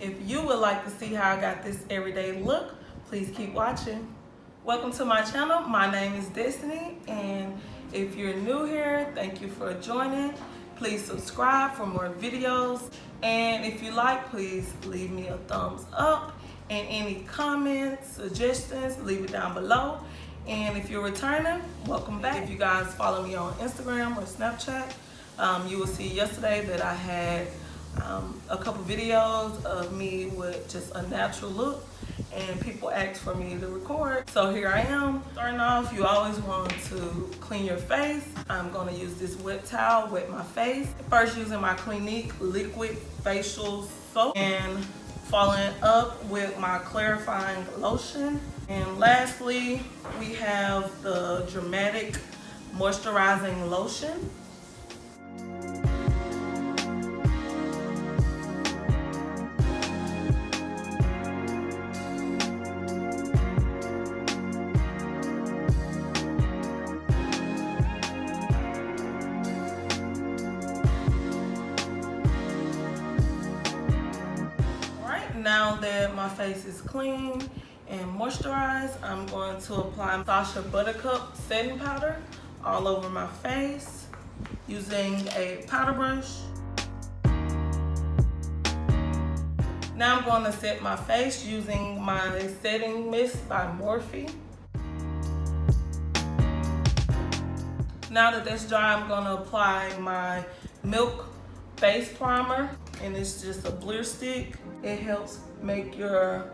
If you would like to see how I got this everyday look, please keep watching. Welcome to my channel. My name is Destiny, and if you're new here, thank you for joining. Please subscribe for more videos, and if you like, please leave me a thumbs up, and any comments, suggestions, leave it down below. And if you're returning, welcome back. If you guys follow me on Instagram or Snapchat, you will see yesterday that I had a couple videos of me with just a natural look, and people asked for me to record. So here I am. Starting off, you always want to clean your face. I'm gonna use this wet towel, wet my face. First, using my Clinique liquid facial soap, and following up with my clarifying lotion. And lastly, we have the Dramatic Moisturizing Lotion. Now that my face is clean and moisturized, I'm going to apply Sacha Buttercup setting powder all over my face using a powder brush. Now I'm going to set my face using my setting mist by Morphe. Now that that's dry, I'm going to apply my Milk face primer, and it's just a blur stick. It helps make your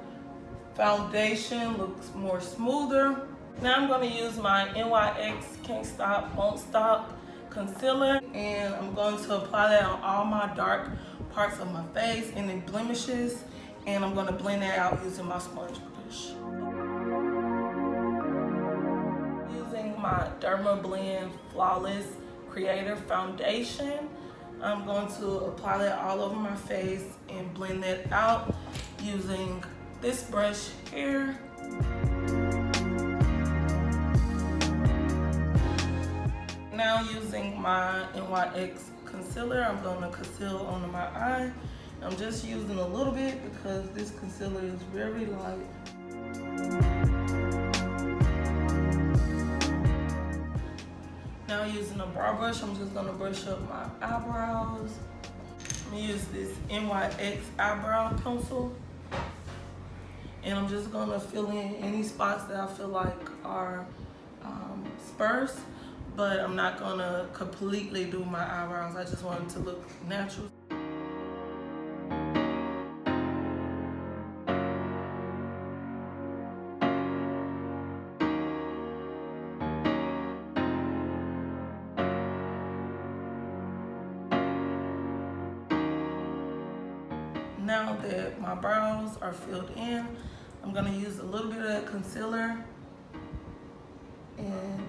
foundation look more smoother. Now I'm going to use my NYX Can't Stop, Won't Stop concealer, and I'm going to apply that on all my dark parts of my face and then blemishes, and I'm going to blend that out using my sponge brush. Using my DermaBlend Flawless Creator Foundation, I'm going to apply that all over my face and blend that out using this brush here. Now using my NYX concealer, I'm going to conceal under my eye. I'm just using a little bit because this concealer is very light. Now using a brow brush, I'm just gonna brush up my eyebrows. I'm gonna use this NYX eyebrow pencil, and I'm just gonna fill in any spots that I feel like are spurs, but I'm not gonna completely do my eyebrows. I just want it to look natural. Now that my brows are filled in, I'm gonna use a little bit of that concealer and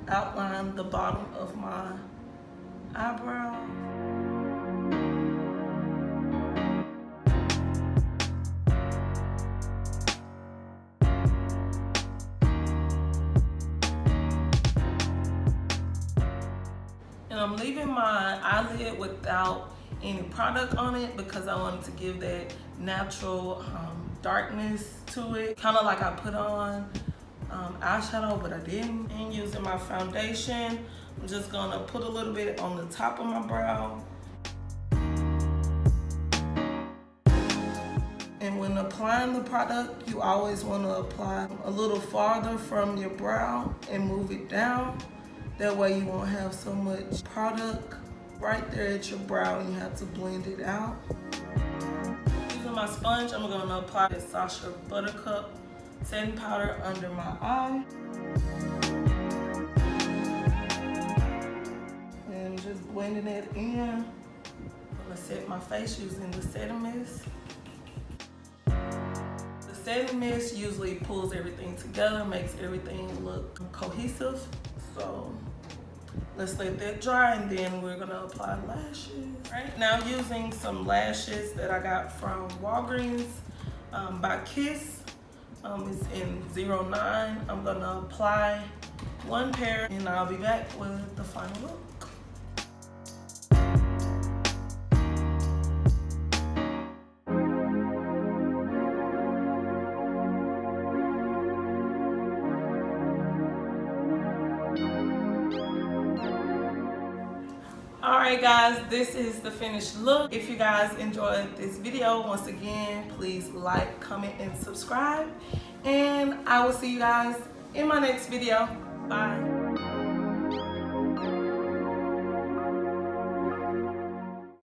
outline the bottom of my eyebrow. And I'm leaving my eyelid without any product on it because I wanted to give that natural darkness to it, kind of like I put on eyeshadow, but I didn't. And using my foundation, I'm just gonna put a little bit on the top of my brow. And when applying the product, you always want to apply a little farther from your brow and move it down. That way you won't have so much product right there at your brow and you have to blend it out. Using my sponge, I'm going to apply the Sacha Buttercup setting powder under my eye. And just blending it in. I'm going to set my face using the setting mist. The setting mist usually pulls everything together, makes everything look cohesive. So let's let that dry, and then we're gonna apply lashes. Right now I'm using some lashes that I got from Walgreens by Kiss. It's in 09. I'm gonna apply one pair and I'll be back with the final look. Alright guys, this is the finished look. If you guys enjoyed this video, once again, please like, comment, and subscribe. And I will see you guys in my next video. Bye.